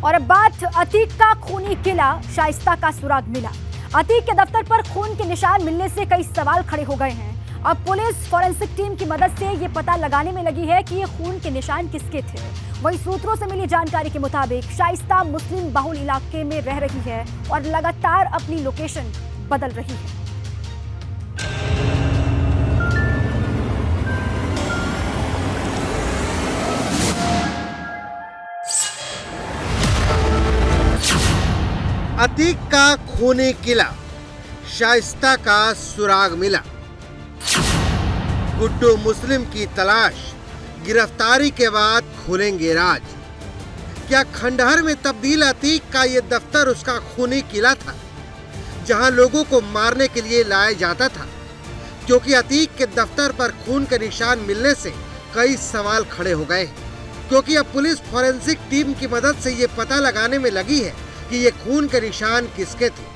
और अब बात अतीक का खूनी किला शाइस्ता का सुराग मिला। अतीक के दफ्तर पर खून के निशान मिलने से कई सवाल खड़े हो गए हैं। अब पुलिस फॉरेंसिक टीम की मदद से ये पता लगाने में लगी है कि ये खून के निशान किसके थे। वहीं सूत्रों से मिली जानकारी के मुताबिक शाइस्ता मुस्लिम बहुल इलाके में रह रही है और लगातार अपनी लोकेशन बदल रही है। अतीक का खूनी किला शाइस्ता का सुराग मिला। गुड्डू मुस्लिम की तलाश, गिरफ्तारी के बाद खुलेंगे राज। क्या खंडहर में तब्दील अतीक का ये दफ्तर उसका खूनी किला था, जहां लोगों को मारने के लिए लाया जाता था? क्योंकि अतीक के दफ्तर पर खून के निशान मिलने से कई सवाल खड़े हो गए, क्योंकि अब पुलिस फॉरेंसिक टीम की मदद से ये पता लगाने में लगी है कि ये खून के निशान किसके थे।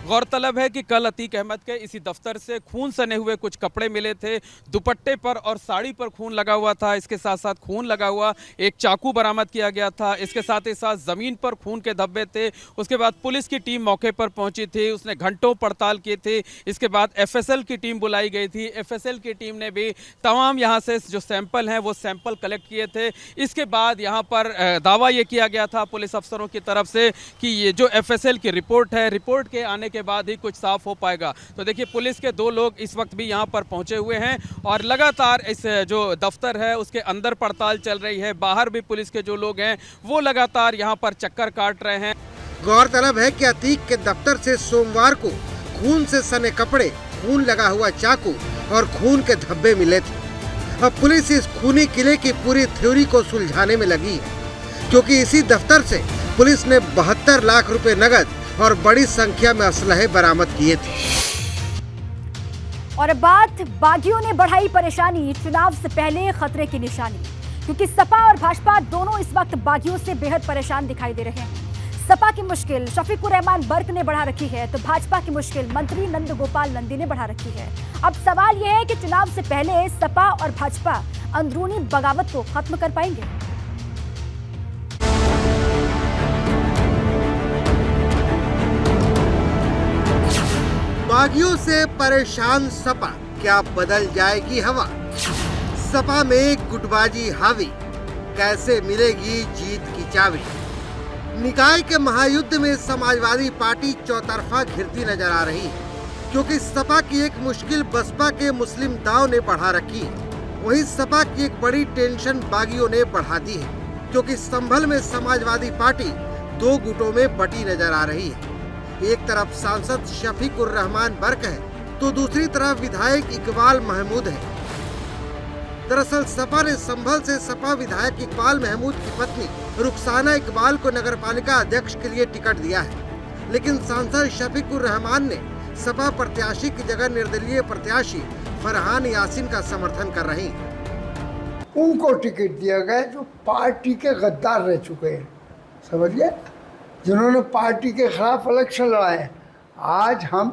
गौरतलब है कि कल अतीक अहमद के इसी दफ्तर से खून सने हुए कुछ कपड़े मिले थे। दुपट्टे पर और साड़ी पर खून लगा हुआ था। इसके साथ साथ खून लगा हुआ एक चाकू बरामद किया गया था। इसके साथ ही साथ जमीन पर खून के धब्बे थे। उसके बाद पुलिस की टीम मौके पर पहुंची थी, उसने घंटों पड़ताल की थी। इसके बाद एफएसएल की टीम बुलाई गई थी। एफएसएल की टीम ने भी तमाम यहाँ से जो सैंपल हैं वो सैंपल कलेक्ट किए थे। इसके बाद यहाँ पर दावा ये किया गया था पुलिस अफसरों की तरफ से कि ये जो एफएसएल की रिपोर्ट है, रिपोर्ट के आने के बाद ही कुछ साफ हो पाएगा। तो देखिए, पुलिस के 2 लोग इस वक्त भी यहां पर पहुंचे हुए हैं और लगातार इस जो दफ्तर है उसके अंदर पड़ताल चल रही है। बाहर भी पुलिस के जो लोग हैं वो लगातार यहां पर चक्कर काट रहे हैं। गौरतलब है कि अतीक के दफ्तर से सोमवार को खून से सने कपड़े, खून लगा हुआ चाकू और खून के धब्बे मिले थे। अब पुलिस इस खूनी किले की पूरी थ्योरी को सुलझाने में लगी है, क्योंकि इसी दफ्तर से पुलिस ने 72 लाख रुपए नगद और बड़ी संख्या में असलहे बरामद किए थे। और बात बागियों ने बढ़ाई परेशानी, चुनाव से पहले खतरे की निशानी, क्योंकि सपा और भाजपा दोनों इस वक्त बागियों से बेहद परेशान दिखाई दे रहे हैं। सपा की मुश्किल शफीकुर रहमान बर्क ने बढ़ा रखी है, तो भाजपा की मुश्किल मंत्री नंद गोपाल नंदी ने बढ़ा रखी है। अब सवाल यह है कि चुनाव से पहले सपा और भाजपा अंदरूनी बगावत को खत्म कर पाएंगे। बागियों से परेशान सपा, क्या बदल जाएगी हवा? सपा में गुटबाजी हावी, कैसे मिलेगी जीत की चाबी? निकाय के महायुद्ध में समाजवादी पार्टी चौतरफा घिरती नजर आ रही है, क्योंकि सपा की एक मुश्किल बसपा के मुस्लिम दाव ने बढ़ा रखी है। वहीं सपा की एक बड़ी टेंशन बागियों ने बढ़ा दी है, क्योंकि संभल में समाजवादी पार्टी 2 गुटों में बटी नजर आ रही है। एक तरफ सांसद शफीकुर रहमान बर्क है, तो दूसरी तरफ विधायक इकबाल महमूद है। दरअसल सपा ने संभल से सपा विधायक इकबाल महमूद की पत्नी रुखसाना इकबाल को नगरपालिका अध्यक्ष के लिए टिकट दिया है, लेकिन सांसद शफीकुर रहमान ने सपा प्रत्याशी की जगह निर्दलीय प्रत्याशी फरहान यासीन का समर्थन कर रहे हैं। उनको टिकट दिया गया जो पार्टी के गद्दार रह चुके हैं, समझिए, जिन्होंने पार्टी के खिलाफ इलेक्शन लड़ाए। आज हम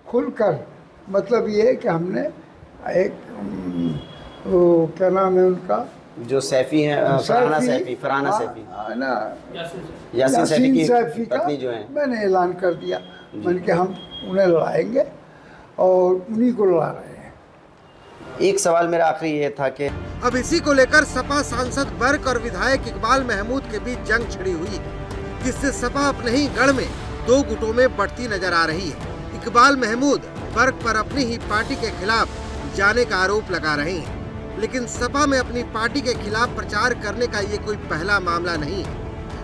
खुलकर, मतलब ये है कि हमने एक वो क्या नाम है उनका, जो सैफी हैं, फरहाना सैफी है ना, यासीन सैफी का जो है, मैंने ऐलान कर दिया। मैंने कि हम उन्हें लड़ाएंगे और उन्हीं को लड़ा रहे हैं। एक सवाल मेरा आखिरी ये था कि अब इसी को लेकर सपा सांसद बर्क और विधायक इकबाल महमूद के बीच जंग छिड़ी हुई है, जिससे सपा अपने ही गढ़ में 2 गुटों में बढ़ती नजर आ रही है। इकबाल महमूद बर्क पर अपनी ही पार्टी के खिलाफ जाने का आरोप लगा रहे हैं, लेकिन सपा में अपनी पार्टी के खिलाफ प्रचार करने का ये कोई पहला मामला नहीं है,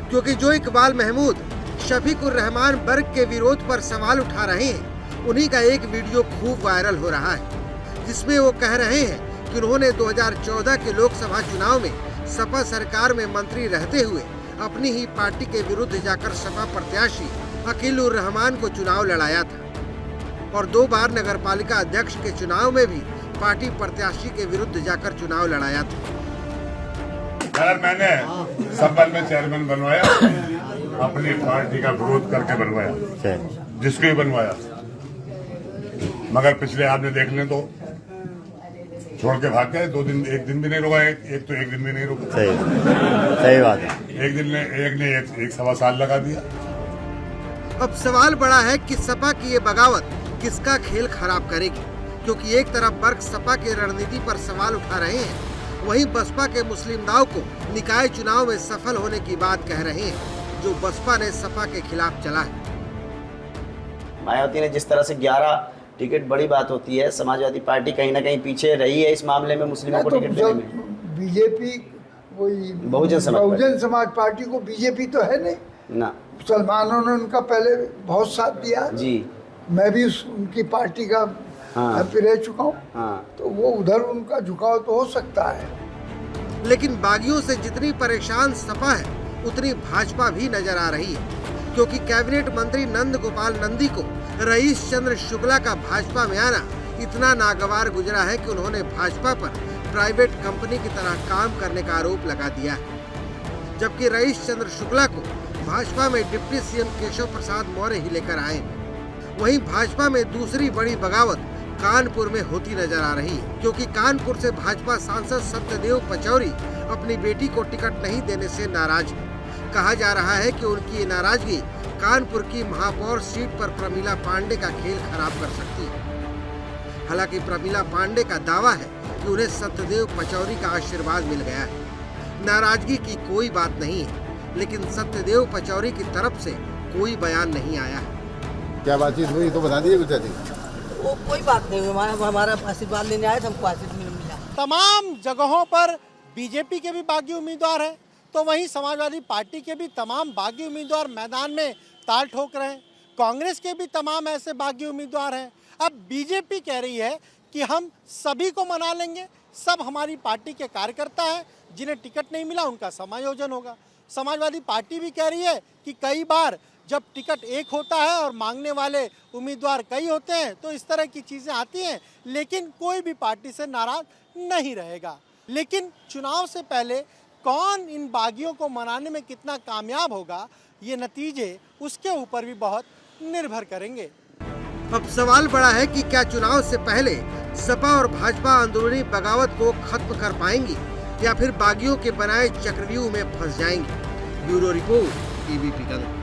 क्योंकि जो इकबाल महमूद शफीकुर रहमान बर्क के विरोध पर सवाल उठा रहे हैं, उन्हीं का एक वीडियो खूब वायरल हो रहा है, जिसमें वो कह रहे हैं कि उन्होंने 2014 के लोकसभा चुनाव में सपा सरकार में मंत्री रहते हुए अपनी ही पार्टी के विरुद्ध जाकर सपा प्रत्याशी अकीलुर रहमान को चुनाव लड़ाया था, और 2 बार नगरपालिका अध्यक्ष के चुनाव में भी पार्टी प्रत्याशी के विरुद्ध जाकर चुनाव लड़ाया था। अगर मैंने संभल में चेयरमैन बनवाया, अपनी पार्टी का विरोध करके बनवाया, जिसको भी बनवाया, मगर पिछले आपने देख लें तो छोड़ के भाग गए। 2 दिन, 1 दिन भी नहीं रुका, एक तो 1 दिन भी नहीं रुका। सही बात है। एक ने 1 सवा साल लगा दिया। अब सवाल बड़ा है कि सपा की ये बगावत किसका खेल खराब करेगी, क्योंकि एक तरफ बर्क सपा की रणनीति पर सवाल उठा रहे हैं, वहीं बसपा के मुस्लिम दाव को निकाय चुनाव में सफल होने की बात कह रहे हैं, जो बसपा ने सपा के खिलाफ चला है। मायावती ने जिस तरह से 11 टिकट, बड़ी बात होती है, समाजवादी पार्टी कहीं ना कहीं पीछे रही है इस मामले में, मुस्लिमों को टिकट देने में। बीजेपी वही बहुजन समाज पार्टी को बीजेपी तो है नहीं ना, मुसलमानों ने उनका पहले बहुत साथ दिया जी, मैं भी उनकी पार्टी का रह चुका हूँ। तो वो उधर उनका झुकाव तो हो सकता है, लेकिन बागियों से जितनी परेशान सपा है उतनी भाजपा भी नजर आ रही है, क्योंकि कैबिनेट मंत्री नंद गोपाल नंदी को रईस चंद्र शुक्ला का भाजपा में आना इतना नागवार गुजरा है कि उन्होंने भाजपा पर प्राइवेट कंपनी की तरह काम करने का आरोप लगा दिया है। जबकि रईस चंद्र शुक्ला को भाजपा में डिप्टी सीएम केशव प्रसाद मौर्य ही लेकर आए। वहीं भाजपा में दूसरी बड़ी बगावत कानपुर में होती नजर आ रही है, क्योंकि कानपुर से भाजपा सांसद सत्यदेव पचौरी अपनी बेटी को टिकट नहीं देने से नाराज है। कहा जा रहा है कि उनकी ये नाराजगी कानपुर की महापौर सीट पर प्रमिला पांडे का खेल खराब कर सकती है। हालांकि प्रमिला पांडे का दावा है कि उन्हें सत्यदेव पचौरी का आशीर्वाद मिल गया है। नाराजगी की कोई बात नहीं है, लेकिन सत्यदेव पचौरी की तरफ से कोई बयान नहीं आया है। क्या बातचीत हुई तो बता दीजिए गुप्ता जी। वो कोई बात नहीं, हमारा आशीर्वाद लेने आए थे, हमको आशीर्वाद मिला। तमाम जगहों पर बीजेपी के भी बागी उम्मीदवार हैं, तो वहीं समाजवादी पार्टी के भी तमाम बागी उम्मीदवार मैदान में ताल ठोक रहे हैं। कांग्रेस के भी तमाम ऐसे बागी उम्मीदवार हैं। अब बीजेपी कह रही है कि हम सभी को मना लेंगे, सब हमारी पार्टी के कार्यकर्ता हैं, जिन्हें टिकट नहीं मिला उनका समायोजन होगा। समाजवादी पार्टी भी कह रही है कि कई बार जब टिकट एक होता है और मांगने वाले उम्मीदवार कई होते हैं तो इस तरह की चीज़ें आती हैं, लेकिन कोई भी पार्टी से नाराज नहीं रहेगा। लेकिन चुनाव से पहले कौन इन बागियों को मनाने में कितना कामयाब होगा, ये नतीजे उसके ऊपर भी बहुत निर्भर करेंगे। अब सवाल बड़ा है कि क्या चुनाव से पहले सपा और भाजपा अंदरूनी बगावत को खत्म कर पाएंगी या फिर बागियों के बनाए चक्रव्यूह में फंस जाएंगी। Bureau report, ABP Ganga.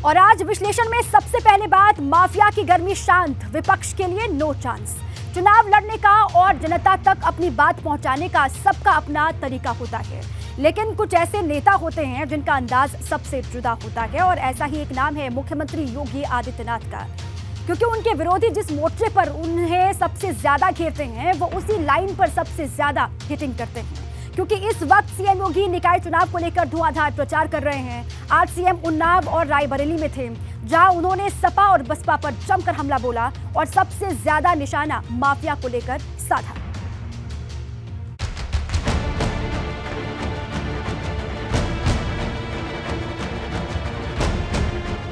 और आज विश्लेषण में सबसे पहले बात, माफिया की गर्मी शांत, विपक्ष के लिए नो चांस। चुनाव लड़ने का और जनता तक अपनी बात पहुंचाने का सबका अपना तरीका होता है, लेकिन कुछ ऐसे नेता होते हैं जिनका अंदाज सबसे जुदा होता है, और ऐसा ही एक नाम है मुख्यमंत्री योगी आदित्यनाथ का। क्योंकि उनके विरोधी जिस मोर्चे पर उन्हें सबसे ज्यादा घेरते हैं, वो उसी लाइन पर सबसे ज्यादा हिटिंग करते हैं। क्योंकि इस वक्त सीएम योगी निकाय चुनाव को लेकर धुआंधार प्रचार कर रहे हैं। आज सीएम उन्नाव और रायबरेली में थे, जहां उन्होंने सपा और बसपा पर जमकर हमला बोला और सबसे ज्यादा निशाना माफिया को लेकर साधा।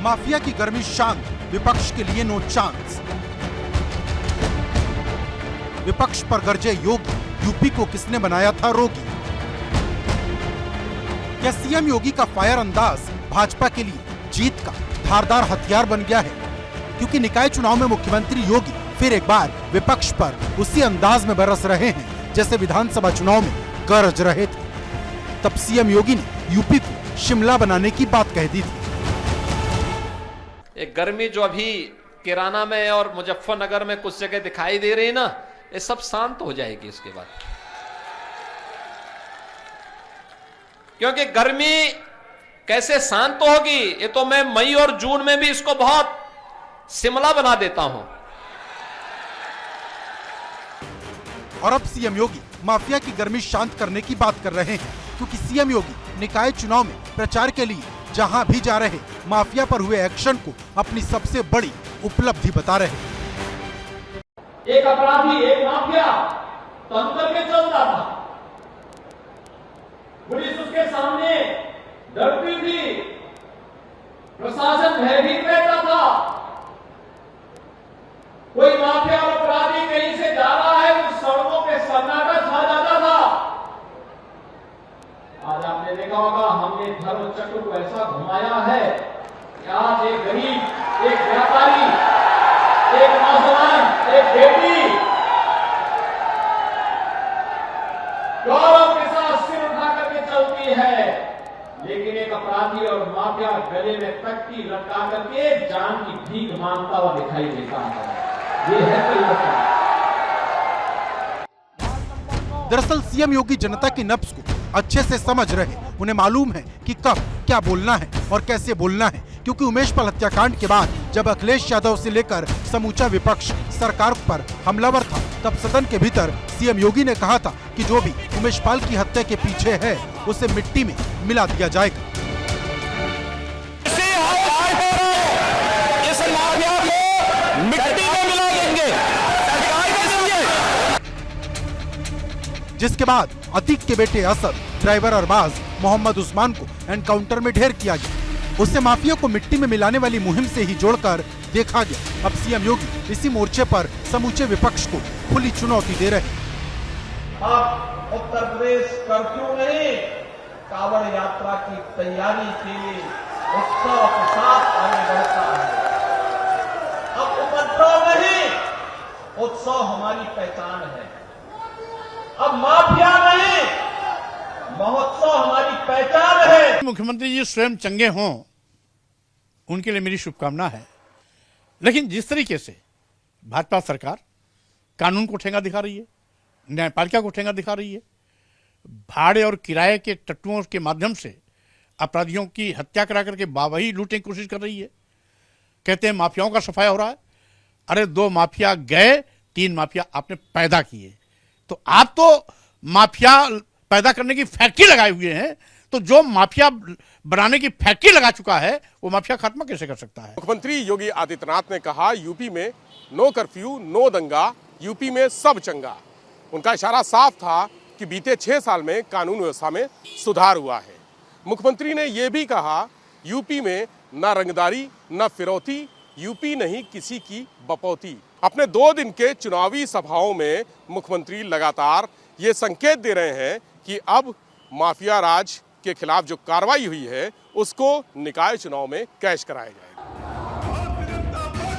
माफिया की गर्मी शांत, विपक्ष के लिए नो चांस। विपक्ष पर गरजे योगी, यूपी को किसने बनाया था रोगी। क्या सीएम योगी का फायर अंदाज भाजपा के लिए जीत का धारदार हथियार बन गया है? क्योंकि निकाय चुनाव में मुख्यमंत्री योगी फिर एक बार विपक्ष पर उसी अंदाज में बरस रहे हैं जैसे विधानसभा चुनाव में गरज रहे थे। तब सीएम योगी ने यूपी को शिमला बनाने की बात कह दी थी। एक गर्मी जो अभी किराना में और मुजफ्फरनगर में कुछ जगह दिखाई दे रही है ना, ये सब शांत हो जाएगी इसके बाद। क्योंकि गर्मी कैसे शांत होगी, ये तो मैं मई और जून में भी इसको बहुत शिमला बना देता हूं। और अब सीएम योगी माफिया की गर्मी शांत करने की बात कर रहे हैं, क्योंकि सीएम योगी निकाय चुनाव में प्रचार के लिए जहां भी जा रहे माफिया पर हुए एक्शन को अपनी सबसे बड़ी उपलब्धि बता रहे हैं। एक अपराधी, एक माफिया तंग करके चलता था, पुलिस उसके सामने डरती थी, प्रशासन भयभीत रहता था। कोई माफिया और अपराधी कहीं से जा रहा है तो सड़कों पे सन्नाटा छा जाता था। आज आपने देखा होगा, हमने धर्म चक्र को ऐसा घुमाया है कि आज एक गरीब, एक व्यापारी, एक नौजवान, एक बेटी गौरव के साथ सिर उठा करके चलती है, लेकिन एक अपराधी और माफिया गले में तख्ती लटका करके जान की भीख मांगता हुआ दिखाई देता है। ये है परिवर्तन। दरअसल सीएम योगी जनता की नब्ज को अच्छे से समझ रहे। उन्हें मालूम है कि कब क्या बोलना है और कैसे बोलना है, क्योंकि उमेश पाल हत्याकांड के बाद जब अखिलेश यादव से लेकर समूचा विपक्ष सरकार पर हमलावर था, तब सदन के भीतर सीएम योगी ने कहा था कि जो भी उमेश पाल की हत्या के पीछे है उसे मिट्टी में मिला दिया जाएगा। इस माफिया को मिट्टी में मिला देंगे, सरकार के जरिए। जिसके बाद अतीक के बेटे असद, ड्राइवर अरबाज मोहम्मद उस्मान को एनकाउंटर में ढेर किया गया। उससे माफिया को मिट्टी में मिलाने वाली मुहिम से ही जोड़कर देखा गया। अब सीएम योगी इसी मोर्चे पर समूचे विपक्ष को खुली चुनौती दे रहे। अब उत्तर प्रदेश कर्फ्यू नहीं, कांवड़ यात्रा की तैयारी के लिए उत्सव के साथ आगे बढ़ता है। अब उपद्रव नहीं, उत्सव हमारी पहचान है। अब माफिया नहीं, महोत्सव हमारी पहचान है। मुख्यमंत्री जी स्वयं चंगे हों, उनके लिए मेरी शुभकामना है। लेकिन जिस तरीके से भाजपा सरकार कानून को ठेंगा दिखा रही है, न्यायपालिका को ठेंगा दिखा रही है, भाड़े और किराए के टट्टुओं के माध्यम से अपराधियों की हत्या करा करके वाहवाही लूटने की कोशिश कर रही है। कहते हैं माफियाओं का सफाया हो रहा है। अरे 2 माफिया गए, 3 माफिया आपने पैदा किए। तो आप तो माफिया पैदा करने की फैक्ट्री लगाए हुए हैं, तो जो माफिया बनाने की फैक्ट्री लगा चुका है वो माफिया खात्मा कैसे कर सकता है? मुख्यमंत्री योगी आदित्यनाथ ने कहा यूपी में नो कर्फ्यू, नो दंगा, यूपी में सब चंगा। उनका इशारा साफ था कि बीते 6 साल में कानून व्यवस्था में सुधार हुआ है। मुख्यमंत्री ने यह भी कहा यूपी में न रंगदारी न फिरौती, यूपी नहीं किसी की बपौती। अपने 2 दिन के चुनावी सभाओं में मुख्यमंत्री लगातार ये संकेत दे रहे हैं कि अब माफिया राज के खिलाफ जो कार्रवाई हुई है उसको निकाय चुनाव में कैश कराया जाएगा।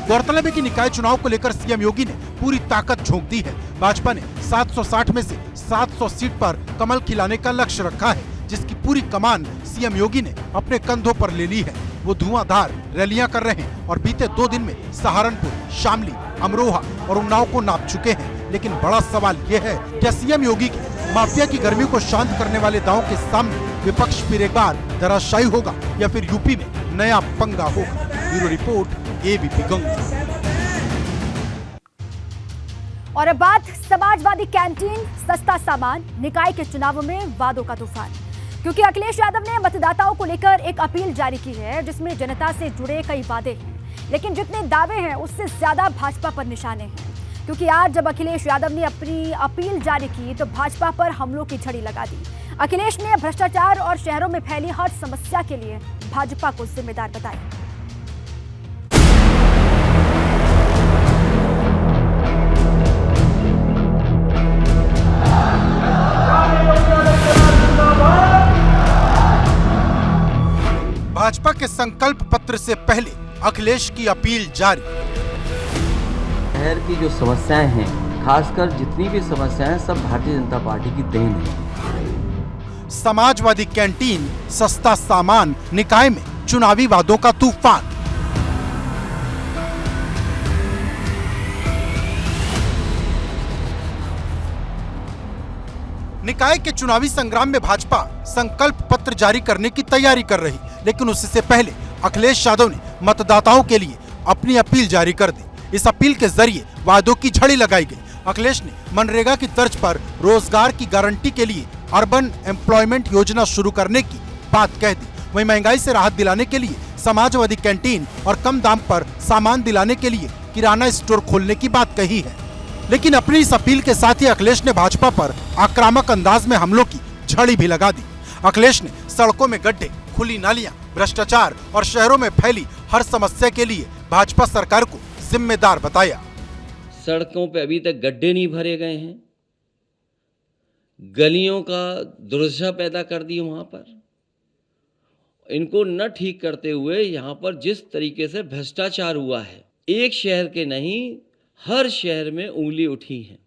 गौरतलब है कि निकाय चुनाव को लेकर सीएम योगी ने पूरी ताकत झोंक दी है। भाजपा ने 760 में से 700 सीट पर कमल खिलाने का लक्ष्य रखा है, जिसकी पूरी कमान सीएम योगी ने अपने कंधों पर ले ली है। वो धुआंधार रैलियां कर रहे हैं और बीते 2 दिन में सहारनपुर, शामली, अमरोहा और उन्नाव को नाप चुके हैं। लेकिन बड़ा सवाल ये है, क्या सीएम योगी की माफिया की गर्मी को शांत करने वाले दांव के सामने विपक्ष फिर एक बार धराशायी होगा या फिर यूपी में नया पंगा होगा? Bureau report, ABP Ganga. और अब बात समाजवादी कैंटीन, सस्ता सामान, निकाय के चुनावों में वादों का तूफान। क्योंकि अखिलेश यादव ने मतदाताओं को लेकर एक अपील जारी की है जिसमें जनता से जुड़े कई वादे हैं, लेकिन जितने दावे हैं उससे ज्यादा भाजपा पर निशाने हैं। क्योंकि आज जब अखिलेश यादव ने अपनी अपील जारी की तो भाजपा पर हमलों की झड़ी लगा दी। अखिलेश ने भ्रष्टाचार और शहरों में फैली हर समस्या के लिए भाजपा को जिम्मेदार बताया। भाजपा के संकल्प पत्र से पहले अखिलेश की अपील जारी। शहर की जो समस्याएं हैं, खासकर जितनी भी समस्याएं हैं, सब भारतीय जनता पार्टी की देन है। समाजवादी कैंटीन, सस्ता सामान, निकाय में चुनावी वादों का तूफान। निकाय के चुनावी संग्राम में भाजपा संकल्प पत्र जारी करने की तैयारी कर रही, लेकिन उससे पहले अखिलेश यादव ने मतदाताओं के लिए अपनी अपील जारी कर दी। इस अपील के जरिए वादों की झड़ी लगाई गई। अखिलेश ने मनरेगा की तर्ज पर रोजगार की गारंटी के लिए अर्बन एम्प्लॉयमेंट योजना शुरू करने की बात कह दी। वहीं महंगाई से राहत दिलाने के लिए समाजवादी कैंटीन और कम दाम पर सामान दिलाने के लिए किराना स्टोर खोलने की बात कही है। लेकिन अपनी इस अपील के साथ ही अखिलेश ने भाजपा पर आक्रामक अंदाज में हमलों की झड़ी भी लगा दी। अखिलेश ने सड़कों में गड्ढे, खुली नालियां, भ्रष्टाचार और शहरों में फैली हर समस्या के लिए भाजपा सरकार को जिम्मेदार बताया। सड़कों पे अभी तक गड्ढे नहीं भरे गए हैं, गलियों का दुर्दशा पैदा कर दी वहां पर। इनको न ठीक करते हुए यहाँ पर जिस तरीके से भ्रष्टाचार हुआ है, एक शहर के नहीं हर शहर में उंगली उठी है।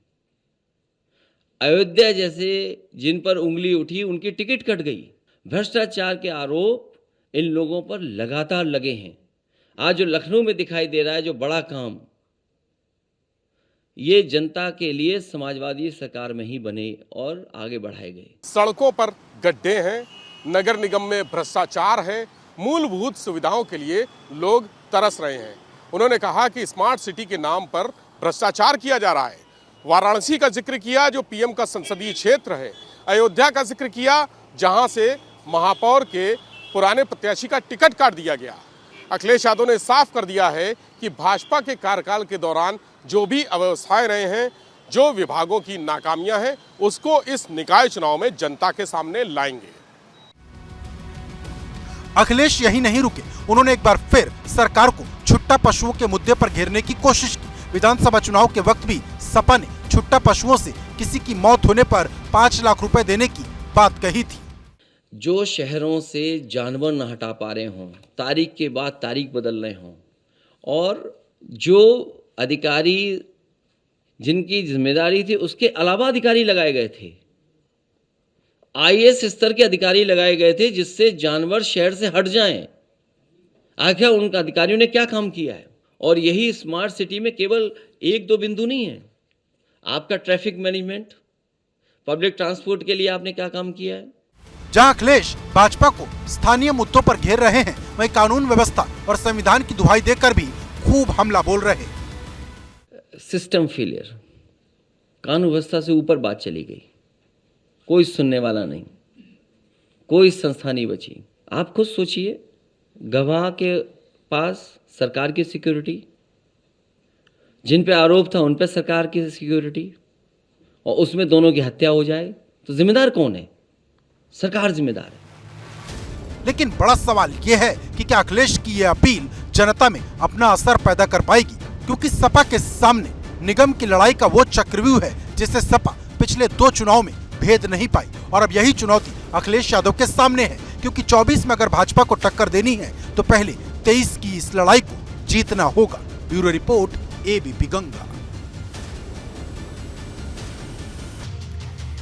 अयोध्या जैसे जिन पर उंगली उठी उनकी टिकट कट गई। भ्रष्टाचार के आरोप इन लोगों पर लगातार लगे हैं। आज जो लखनऊ में दिखाई दे रहा है जो बड़ा काम, ये जनता के लिए समाजवादी सरकार में ही बने और आगे बढ़ाए गए। सड़कों पर गड्ढे हैं, नगर निगम में भ्रष्टाचार है, मूलभूत सुविधाओं के लिए लोग तरस रहे हैं। उन्होंने कहा कि स्मार्ट सिटी के नाम पर भ्रष्टाचार किया जा रहा है। वाराणसी का जिक्र किया जो पीएम का संसदीय क्षेत्र है। अयोध्या का जिक्र किया जहां से महापौर के पुराने प्रत्याशी का टिकट काट दिया गया। अखिलेश यादव ने साफ कर दिया है कि भाजपा के कार्यकाल के दौरान जो भी अव्यवस्थाएं रहे हैं, जो विभागों की नाकामियां हैं, उसको इस निकाय चुनाव में जनता के सामने लाएंगे। अखिलेश यही नहीं रुके, उन्होंने एक बार फिर सरकार को छुट्टा पशुओं के मुद्दे पर घेरने की कोशिश की। विधानसभा चुनाव के वक्त भी सपा ने छुट्टा पशुओं से किसी की मौत होने पर 5 लाख रुपए देने की बात कही थी। जो शहरों से जानवर न हटा पा रहे हों, तारीख के बाद तारीख बदल रहे हों, और जो अधिकारी जिनकी जिम्मेदारी थी उसके अलावा अधिकारी लगाए गए थे, आईएएस स्तर के अधिकारी लगाए गए थे जिससे जानवर शहर से हट जाएं। आखिर उन अधिकारियों ने क्या काम किया है? और यही स्मार्ट सिटी में केवल 1-2 बिंदु नहीं है। आपका ट्रैफिक मैनेजमेंट, पब्लिक ट्रांसपोर्ट के लिए आपने क्या काम किया है? जहां अखिलेश भाजपा को स्थानीय मुद्दों पर घेर रहे हैं, वहीं कानून व्यवस्था और संविधान की दुहाई देकर भी खूब हमला बोल रहे हैं। सिस्टम फेलियर, कानून व्यवस्था से ऊपर बात चली गई, कोई सुनने वाला नहीं, कोई संस्था नहीं बची। आप खुद सोचिए, गवाह के पास सरकार की सिक्योरिटी, जिन पे आरोप था उन पे सरकार की सिक्योरिटी, और उसमें दोनों की हत्या हो जाए तो जिम्मेदार कौन है? सरकार जिम्मेदार है। लेकिन बड़ा सवाल यह है कि क्या अखिलेश की यह अपील जनता में अपना असर पैदा कर पाएगी, क्योंकि सपा के सामने निगम की लड़ाई का वो चक्रव्यूह है जिसे सपा पिछले 2 चुनाव में भेद नहीं पाई, और अब यही चुनौती अखिलेश यादव के सामने है, क्योंकि 24 में अगर भाजपा को टक्कर देनी है तो पहले 23 की इस लड़ाई को जीतना होगा। Bureau report, ABP Ganga.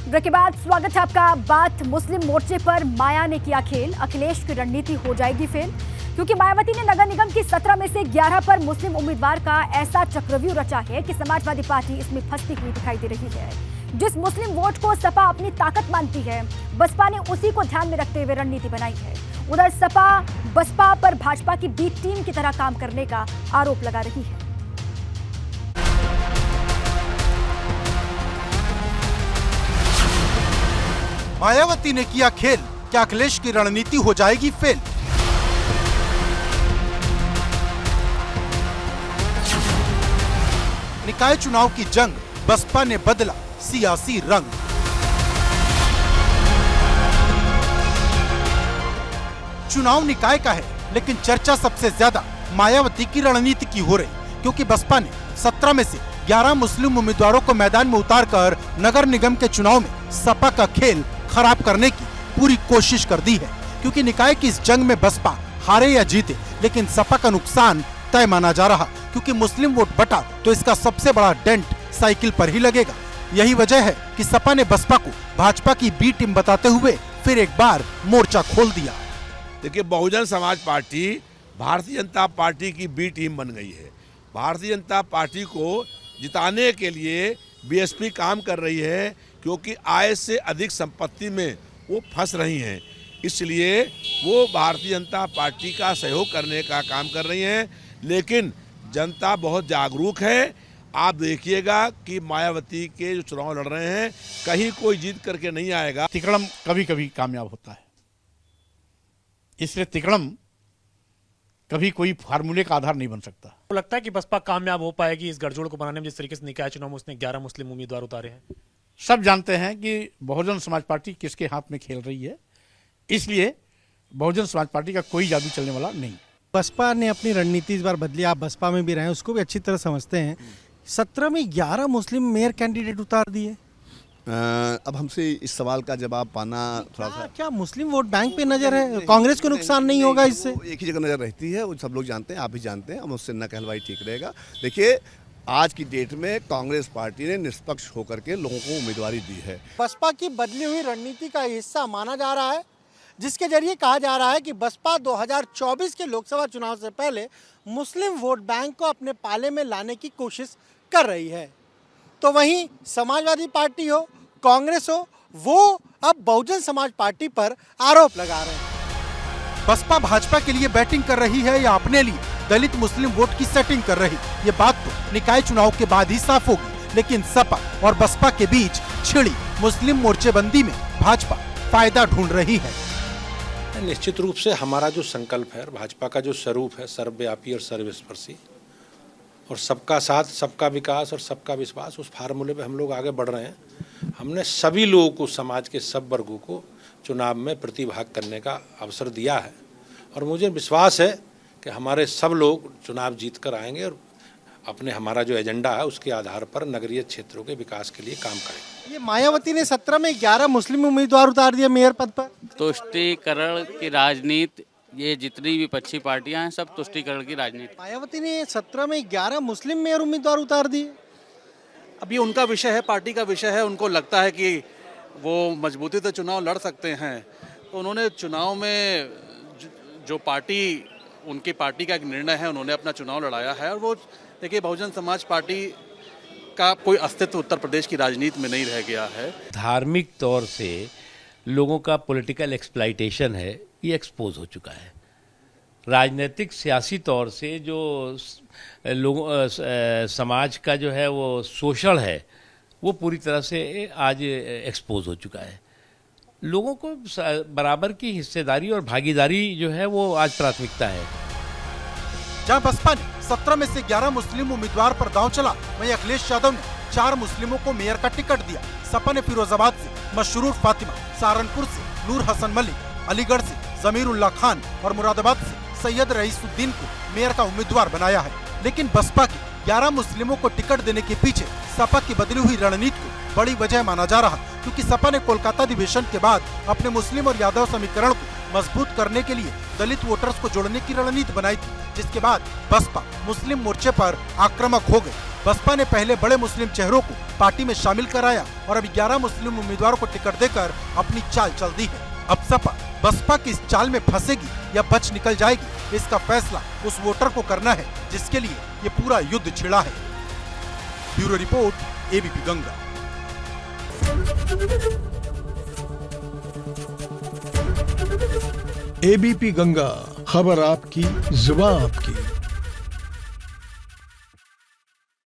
Break के बाद स्वागत है आपका। बात मुस्लिम मोर्चे पर माया ने किया खेल, अखिलेश की रणनीति हो जाएगी फेल, क्योंकि मायावती ने नगर निगम की 17 में से 11 पर मुस्लिम उम्मीदवार का ऐसा चक्रव्यूह रचा है कि समाजवादी पार्टी इसमें फंसती हुई दिखाई दे रही है। जिस मुस्लिम वोट को सपा अपनी ताकत मानती है, बसपा ने उसी को ध्यान में रखते हुए रणनीति बनाई है। उधर सपा बसपा पर भाजपा की बी टीम की तरह काम करने का आरोप लगा रही है। मायावती ने किया खेल, क्या अखिलेश की रणनीति हो जाएगी फेल? निकाय चुनाव की जंग, बसपा ने बदला सियासी रंग। चुनाव निकाय का है, लेकिन चर्चा सबसे ज्यादा मायावती की रणनीति की हो रही, क्योंकि बसपा ने 17 में से 11 मुस्लिम उम्मीदवारों को मैदान में उतारकर नगर निगम के चुनाव में सपा का खेल खराब करने की पूरी कोशिश कर दी है। क्योंकि निकाय की इस जंग में बसपा हारे या जीते, लेकिन सपा का नुकसान तय माना जा रहा, क्योंकि मुस्लिम वोट बटा तो इसका सबसे बड़ा डेंट साइकिल पर ही लगेगा। यही वजह है कि सपा ने बसपा को भाजपा की बी टीम बताते हुए फिर एक बार मोर्चा खोल दिया। देखिए, बहुजन समाज पार्टी भारतीय जनता पार्टी की बी टीम बन गई है। भारतीय जनता पार्टी को जिताने के लिए बीएसपी काम कर रही है, क्योंकि आय से अधिक संपत्ति में वो फंस रही हैं। इसलिए वो भारतीय जनता पार्टी का सहयोग करने का काम कर रही हैं। लेकिन जनता बहुत जागरूक है। आप देखिएगा कि मायावती के जो चुनाव लड़ रहे हैं, कहीं कोई जीत करके नहीं आएगा। तिकड़म कभी कभी कामयाब होता है, इसलिए तिकड़म कभी कोई फार्मूले का आधार नहीं बन सकता। तो लगता है कि बसपा कामयाब हो पाएगी इस गठजोड़ को बनाने में, जिस तरीके से निकाय चुनाव में उसने 11 मुस्लिम उम्मीदवार उतारे हैं। सब जानते हैं कि बहुजन समाज पार्टी किसके हाथ में खेल रही है, इसलिए बहुजन समाज पार्टी का कोई जादू चलने वाला नहीं। बसपा ने अपनी रणनीति इस बार बदली, आप बसपा में भी रहे, उसको भी अच्छी तरह समझते हैं। 17 में 11 मुस्लिम मेयर कैंडिडेट उतार दिए। अब हमसे इस सवाल का जवाब पाना थोड़ा सा, क्या मुस्लिम वोट बैंक पे नजर है? कांग्रेस को नुकसान नहीं होगा इससे? एक ही जगह नजर रहती है, वो सब लोग जानते हैं, आप भी जानते हैं, हम उससे न कहलवाई ठीक रहेगा। देखिए, आज की डेट में कांग्रेस पार्टी ने निष्पक्ष होकर के लोगों को उम्मीदवारी दी है। बसपा की बदली हुई रणनीति का हिस्सा माना जा रहा है, जिसके जरिए कहा जा रहा है कि बसपा 2024 के लोकसभा चुनाव से पहले मुस्लिम वोट बैंक को अपने पाले में लाने की कोशिश कर रही है। तो वहीं समाजवादी पार्टी हो, कांग्रेस हो, वो अब बहुजन समाज पार्टी पर आरोप लगा रहे हैं। बसपा भाजपा के लिए बैटिंग कर रही है या अपने लिए दलित मुस्लिम वोट की सेटिंग कर रही, ये बात तो निकाय चुनाव के बाद ही साफ होगी। लेकिन सपा और बसपा के बीच छिड़ी मुस्लिम मोर्चेबंदी में भाजपा फायदा ढूंढ रही है। निश्चित रूप से हमारा जो संकल्प है, भाजपा का जो स्वरूप है, सर्वव्यापी और सर्वस्पर्शी और सबका साथ, सबका विकास और सबका विश्वास, उस फार्मूले पे हम लोग आगे बढ़ रहे हैं। हमने सभी लोगों को, समाज के सब वर्गों को चुनाव में प्रतिभाग करने का अवसर दिया है और मुझे विश्वास है कि हमारे सब लोग चुनाव जीत कर आएंगे और अपने हमारा जो एजेंडा है उसके आधार पर नगरीय क्षेत्रों के विकास के लिए काम करेंगे। ये मायावती ने 17 में 11 मुस्लिम उम्मीदवार उतार दिए मेयर पद पर। तुष्टीकरण की राजनीति, ये जितनी विपक्षी पार्टियां हैं सब तुष्टीकरण की राजनीति। मायावती ने 17 में 11 मुस्लिम मेयर उम्मीदवार उतार दिए। अब ये उनका विषय है, पार्टी का विषय है। उनको लगता है कि वो मजबूती से चुनाव लड़ सकते हैं, तो उन्होंने चुनाव में जो पार्टी, उनकी पार्टी का एक निर्णय है, उन्होंने अपना चुनाव लड़ाया है। और वो देखिए, बहुजन समाज पार्टी का कोई अस्तित्व उत्तर प्रदेश की राजनीति में नहीं रह गया है। धार्मिक तौर से लोगों का पॉलिटिकल एक्सप्लॉइटेशन है, ये एक्सपोज हो चुका है। राजनीतिक सियासी तौर से जो लोगों समाज का जो है वो शोषण है, वो पूरी तरह से आज एक्सपोज हो चुका है। लोगों को बराबर की हिस्सेदारी और भागीदारी जो है वो आज प्राथमिकता है। जहां बसपा ने 17 में से 11 मुस्लिम उम्मीदवार पर दांव चला, वहीं अखिलेश यादव ने 4 मुस्लिमों को मेयर का टिकट दिया। सपा ने फिरोजाबाद से मशरूर फातिमा, सहारनपुर से नूर हसन मलिक, अलीगढ़ से जमीरुल्लाह खान और मुरादाबाद से सैयद रईसुद्दीन को मेयर का उम्मीदवार बनाया है। लेकिन बसपा के 11 मुस्लिमों को टिकट देने के पीछे सपा की बदली हुई रणनीति को बड़ी वजह माना जा रहा, क्योंकि सपा ने कोलकाता अधिवेशन के बाद अपने मुस्लिम और यादव समीकरण को मजबूत करने के लिए दलित वोटर्स को जोड़ने की रणनीति बनाई थी, जिसके बाद बसपा मुस्लिम मोर्चे पर आक्रामक हो गई। बसपा ने पहले बड़े मुस्लिम चेहरों को पार्टी में शामिल कराया और अब 11 मुस्लिम उम्मीदवारों को टिकट देकर अपनी चाल चल दी है। अब सपा बसपा की इस चाल में फंसेगी या बच निकल जाएगी, इसका फैसला उस वोटर को करना है जिसके लिए ये पूरा युद्ध छिड़ा है। Bureau report, ABP Ganga. ABP Ganga, खबर आपकी, जुबान आपकी।